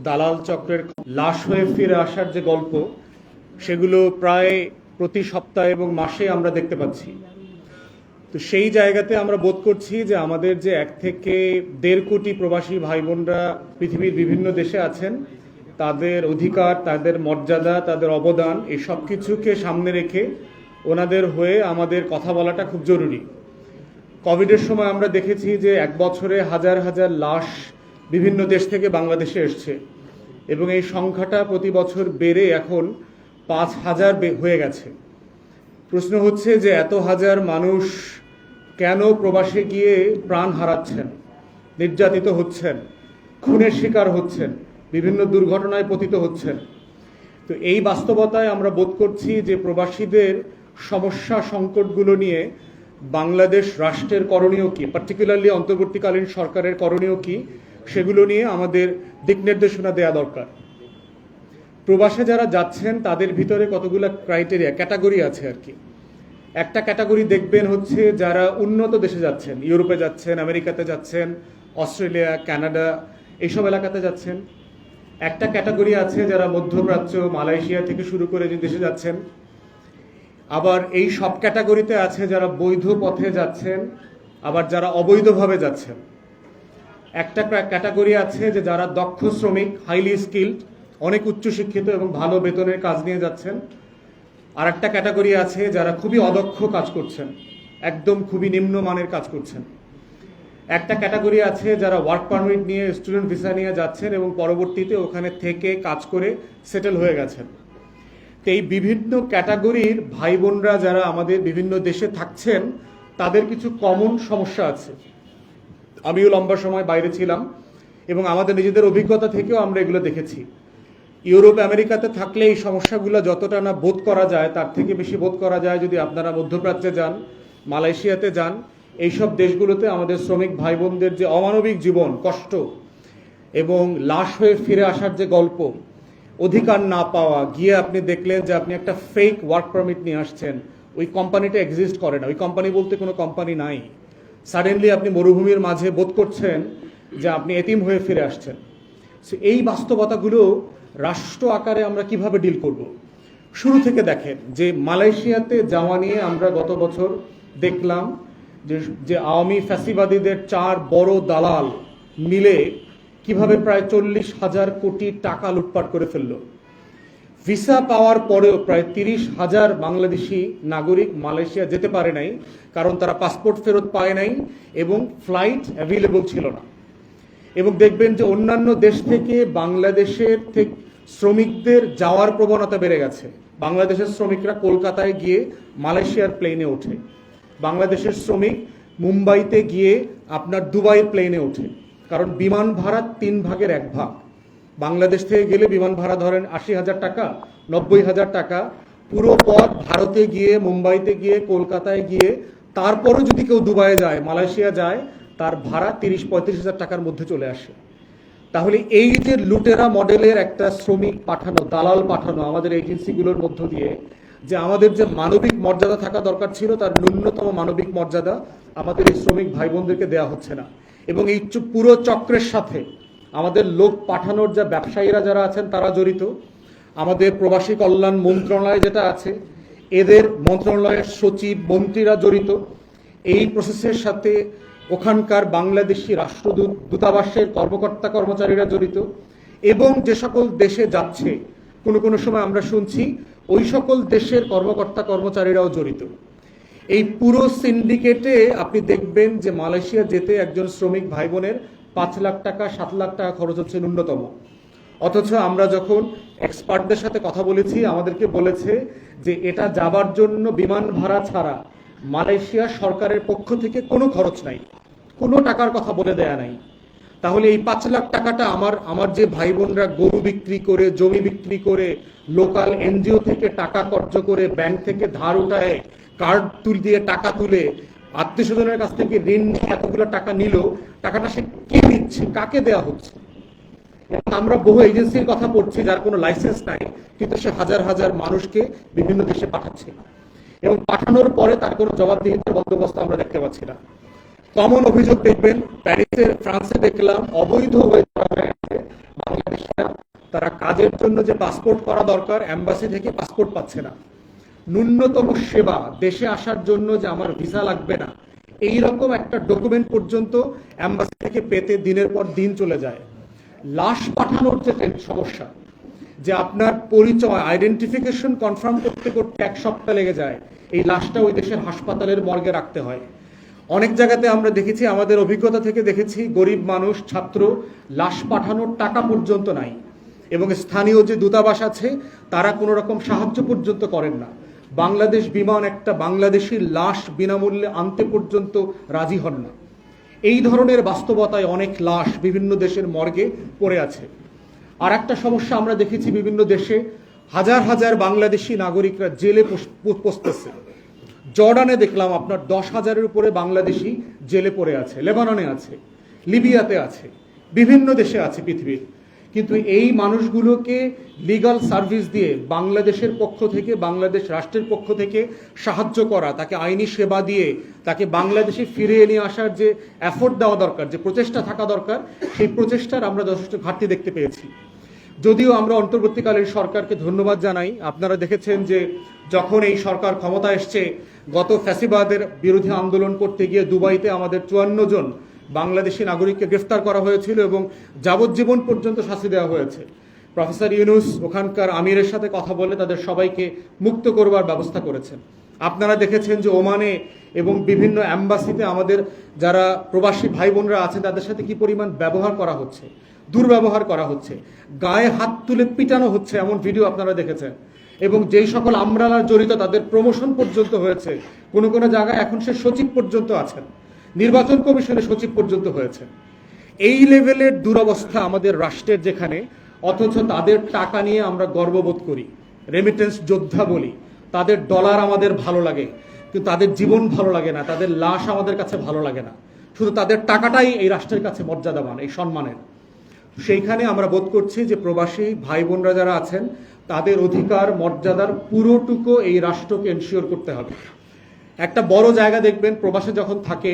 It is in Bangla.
দালাল চক্রের লাশ হয়ে ফিরে আসার যে গল্প, সেগুলো প্রায় প্রতি সপ্তাহে এবং মাসে আমরা দেখতে পাচ্ছি। তো সেই জায়গাতে আমরা বোধ করছি যে আমাদের যে 1 থেকে 1.5 কোটি প্রবাসী ভাই বোনরা পৃথিবীর বিভিন্ন দেশে আছেন, তাদের অধিকার, তাদের মর্যাদা, তাদের অবদান, এই সব কিছুকে সামনে রেখে ওনাদের হয়ে আমাদের কথা বলাটা খুব জরুরি। কোভিডের সময় আমরা দেখেছি যে 1 বছরে হাজার হাজার লাশ বিভিন্ন দেশ থেকে বাংলাদেশে এসছে এবং এই সংখ্যাটা প্রতি বছর বেড়ে এখন 5,000 হয়ে গেছে। প্রশ্ন হচ্ছে যে এত হাজার মানুষ কেন প্রবাসে গিয়ে প্রাণ হারাচ্ছেন, নির্যাতিত হচ্ছেন, খুনের শিকার হচ্ছেন, বিভিন্ন দুর্ঘটনায় পতিত হচ্ছেন। তো এই বাস্তবতায় আমরা বোধ করছি যে প্রবাসীদের সমস্যা সংকটগুলো নিয়ে বাংলাদেশ রাষ্ট্রের করণীয় কি, পার্টিকুলারলি অন্তর্বর্তীকালীন সরকারের করণীয় কি, সেগুলো নিয়ে আমাদের দিক নির্দেশনা দেওয়া দরকার। প্রবাসে যারা যাচ্ছেন তাদের ভিতরে কতগুলো ক্রাইটেরিয়া, ক্যাটাগরি আছে আর কি। একটা ক্যাটাগরি দেখবেন হচ্ছে যারা উন্নত দেশে যাচ্ছেন, ইউরোপে যাচ্ছেন, আমেরিকাতে যাচ্ছেন, অস্ট্রেলিয়া, কানাডা, এইসব এলাকাতে যাচ্ছেন। একটা ক্যাটাগরি আছে যারা মধ্যপ্রাচ্য, মালয়েশিয়া থেকে শুরু করে যে দেশে যাচ্ছেন। আবার এই সব ক্যাটাগরিতে আছে যারা বৈধ পথে যাচ্ছেন, আবার যারা অবৈধভাবে যাচ্ছেন। একটা ক্যাটাগরি আছে যে যারা দক্ষ শ্রমিক, হাইলি স্কিল্ড, অনেক উচ্চশিক্ষিত এবং ভালো বেতনের কাজ নিয়ে যাচ্ছেন। আর একটা ক্যাটাগরি আছে যারা খুবই অদক্ষ কাজ করছেন, একদম খুবই নিম্নমানের কাজ করছেন। একটা ক্যাটাগরি আছে যারা ওয়ার্ক পারমিট নিয়ে, স্টুডেন্ট ভিসা নিয়ে যাচ্ছেন এবং পরবর্তীতে ওখানে থেকে কাজ করে সেটেল হয়ে গেছেন। তো এই বিভিন্ন ক্যাটাগরির ভাই বোনরা যারা আমাদের বিভিন্ন দেশে থাকছেন, তাদের কিছু কমন সমস্যা আছে। আমিও লম্বা সময় বাইরে ছিলাম এবং আমাদের নিজেদের অভিজ্ঞতা থেকেও আমরা এগুলো দেখেছি। ইউরোপ, আমেরিকাতে থাকলে এই সমস্যাগুলো যতটা না বোধ করা যায়, তার থেকে বেশি বোধ করা যায় যদি আপনারা মধ্যপ্রাচ্যে যান, মালয়েশিয়াতে যান। এইসব দেশগুলোতে আমাদের শ্রমিক ভাই বোনদের যে অমানবিক জীবন, কষ্ট এবং লাশ হয়ে ফিরে আসার যে গল্প, অধিকার না পাওয়া, গিয়ে আপনি দেখলেন যে আপনি একটা ফেক ওয়ার্ক পারমিট নিয়ে আসছেন, ওই কোম্পানিটা এক্সিস্ট করে না, ওই কোম্পানি বলতে কোনো কোম্পানি নাই। সাডেনলি আপনি মরুভূমির মাঝে বোধ করছেন যে আপনি এতিম হয়ে ফিরে আসছেন। এই বাস্তবতাগুলো রাষ্ট্র আকারে আমরা কিভাবে ডিল করব? শুরু থেকে দেখেন যে মালয়েশিয়াতে যাওয়া নিয়ে আমরা গত বছর দেখলাম যে আওয়ামী ফ্যাসিবাদীদের 4 বড় দালাল মিলে কিভাবে প্রায় 40,000 কোটি টাকা লুটপাট করে ফেলল। ভিসা পাওয়ার পরেও প্রায় 30,000 বাংলাদেশি নাগরিক মালয়েশিয়া যেতে পারে নাই, কারণ তারা পাসপোর্ট ফেরত পায় নাই এবং ফ্লাইট অ্যাভেলেবল ছিল না। এবং দেখবেন যে অন্যান্য দেশ থেকে বাংলাদেশের থেকে শ্রমিকদের যাওয়ার প্রবণতা বেড়ে গেছে। বাংলাদেশের শ্রমিকরা কলকাতায় গিয়ে মালয়েশিয়ার প্লেনে ওঠে, বাংলাদেশের শ্রমিক মুম্বাইতে গিয়ে আপনার দুবাইয়ের প্লেনে ওঠে, কারণ বিমান ভাড়া 3 ভাগের 1 ভাগ। বাংলাদেশ থেকে গেলে বিমান ভাড়া ধরেন 80,000 টাকা, 90,000 টাকা। পুরো পথ ভারতে গিয়ে, মুম্বাইতে গিয়ে, কলকাতায় গিয়ে, তারপরও যদি কেউ দুবাইয়ে যায়, মালয়েশিয়া যায়, তার ভাড়া 30-35,000 টাকার মধ্যে চলে আসে। তাহলে এই যে লুটেরা মডেলের একটা শ্রমিক পাঠানো, দালাল পাঠানো আমাদের এজেন্সিগুলোর মধ্য দিয়ে, যে আমাদের যে মানবিক মর্যাদা থাকা দরকার ছিল, তার ন্যূনতম মানবিক মর্যাদা আমাদের এই শ্রমিক ভাই বোনদেরকে দেওয়া হচ্ছে না। এবং এই পুরো চক্রের সাথে আমাদের লোক পাঠানোর যে ব্যবসায়ীরা যারা আছেন তারা জড়িত, আমাদের প্রবাসী কল্যাণ মন্ত্রণালয় যেটা আছে, এদের মন্ত্রণালয়ের সচিব, মন্ত্রীরা জড়িত। এই প্রসেসের সাথে ওখানকার বাংলাদেশি রাষ্ট্রদূত, দূতাবাসের কর্মকর্তা কর্মচারীরা জড়িত। এবং যে সকল দেশে যাচ্ছে, কোনো কোনো সময় আমরা শুনছি ওই সকল দেশের কর্মকর্তা কর্মচারীরাও জড়িত। এই পুরো সিন্ডিকেটে আপনি দেখবেন যে মালয়েশিয়া যেতে একজন শ্রমিক ভাই বোনের 5 লাখ টাকা, 7 লাখ টাকা খরচ হচ্ছে ন্যূনতম। অথচ আমরা যখন এক্সপার্টদের সাথে কথা বলেছি, আমাদেরকে বলেছে যে এটা যাবার জন্য বিমান ভাড়া ছাড়া মালয়েশিয়া সরকারের পক্ষ থেকে কোনো খরচ নাই, কোনো টাকার কথা বলে দেয়া নাই। তাহলে এই 5 লাখ টাকাটা আমার যে ভাই বোনরা গরু বিক্রি করে, জমি বিক্রি করে, লোকাল এনজিও থেকে টাকা কর্জ করে, ব্যাংক থেকে ধার উঠায়, কার্ড দিয়ে টাকা তুলে, আত্মীয় স্বজনের কাছ থেকে ঋণ নিয়ে এতগুলো টাকা নিল, টাকাটা সে কে দিচ্ছে, কাকে দেয়া হচ্ছে? আমরা বহু এজেন্সির কথা পড়ছি যার কোনো লাইসেন্স নাই, কিন্তু সে হাজার হাজার মানুষকে বিভিন্ন দেশে পাঠাচ্ছে এবং পাঠানোর পরে তার কোনো জবাবদিহিতার বন্দোবস্ত আমরা দেখতে পাচ্ছি না। কমন অভিযোগ দেখবেন প্যারিসে, ফ্রান্সে দেখলাম অবৈধ বাংলাদেশিরা তারা কাজের জন্য যে পাসপোর্ট করা দরকার এম্বাসি থেকে পাসপোর্ট পাচ্ছে না। ন্যূনতম সেবা দেশে আসার জন্য যে আমার ভিসা লাগবে না এই রকম একটা ডকুমেন্ট পর্যন্ত এম্বাসি থেকে পেতে দিনের পর দিন চলে যায়। লাশ পাঠানোর যে সমস্যা, যে আপনার পরিচয় আইডেন্টিফিকেশন কনফার্ম করতে করতে 1 সপ্তাহ লেগে যায়, এই লাশটা ওই দেশের হাসপাতালের মর্গে রাখতে হয়। অনেক জায়গাতে আমরা দেখেছি, আমাদের অভিজ্ঞতা থেকে দেখেছি, গরিব মানুষ, ছাত্র, লাশ পাঠানোর টাকা পর্যন্ত নাই এবং স্থানীয় যে দূতাবাস আছে তারা কোনো রকম সাহায্য পর্যন্ত করেন না। বাংলাদেশ বিমান একটা বাংলাদেশি লাশ বিনামূল্যে আনতে পর্যন্ত রাজি হন না। এই ধরনের বাস্তবতায় অনেক লাশ বিভিন্ন দেশের মর্গে পড়ে আছে। আর একটা সমস্যা আমরা দেখেছি, বিভিন্ন দেশে হাজার হাজার বাংলাদেশি নাগরিকরা জেলে পচতেছে। জর্ডানে দেখলাম আপনার 10,000-এর উপরে বাংলাদেশি জেলে পড়ে আছে, লেবাননে আছে, লিবিয়াতে আছে, বিভিন্ন দেশে আছে পৃথিবীর। কিন্তু এই মানুষগুলোকে লিগাল সার্ভিস দিয়ে বাংলাদেশের পক্ষ থেকে, বাংলাদেশ রাষ্ট্রের পক্ষ থেকে সাহায্য করা, তাকে আইনি সেবা দিয়ে তাকে বাংলাদেশে ফিরিয়ে নিয়ে আসার যে এফোর্ট দেওয়া দরকার, যে প্রচেষ্টা থাকা দরকার, সেই প্রচেষ্টার আমরা যথেষ্ট ঘাটতি দেখতে পেয়েছি। যদিও আমরা অন্তর্বর্তীকালীন সরকারকে ধন্যবাদ জানাই। আপনারা দেখেছেন যে যখন এই সরকার ক্ষমতা এসছে, গত ফ্যাসিবাদের বিরোধী আন্দোলন করতে গিয়ে দুবাইতে আমাদের 54 জন বাংলাদেশি নাগরিককে গ্রেফতার করা হয়েছিল এবং যাবজ্জীবন পর্যন্ত শাস্তি দেওয়া হয়েছে। প্রফেসর ইউনূস ওখানকার আমিরের সাথে কথা বলে তাদের সবাইকে মুক্ত করবার ব্যবস্থা করেছেন। আপনারা দেখেছেন যে ওমানে এবং বিভিন্ন অ্যাম্বাসিতে আমাদের যারা প্রবাসী ভাই বোনরা আছেন তাদের সাথে কি পরিমাণ ব্যবহার করা হচ্ছে, দুর্ব্যবহার করা হচ্ছে, গায়ে হাত তুলে পিটানো হচ্ছে, এমন ভিডিও আপনারা দেখেছেন। এবং যেই সকল আমরালা জড়িত তাদের প্রমোশন পর্যন্ত হয়েছে, কোনো কোনো জায়গায় এখন সে সচিব পর্যন্ত আছেন, নির্বাচন কমিশনের সচিব পর্যন্ত হয়েছে। এই লেভেলের দুরবস্থা আমাদের রাষ্ট্রের যেখানে, অথচ তাদের টাকা নিয়ে আমরা গর্ববোধ করি, রেমিটেন্স যোদ্ধা বলি, তাদের ডলার আমাদের ভালো লাগে, কিন্তু তাদের জীবন ভালো লাগে না, তাদের লাশ আমাদের কাছে ভালো লাগে না। শুধু তাদের টাকাটাই এই রাষ্ট্রের কাছে মর্যাদাবান, এই সম্মানের। সেইখানে আমরা বোধ করছি যে প্রবাসী ভাই বোনরা যারা আছেন তাদের অধিকার মর্যাদার পুরোটুকু এই রাষ্ট্রকে এনশিওর করতে হবে। একটা বড় জায়গা দেখবেন প্রবাসে যখন থাকে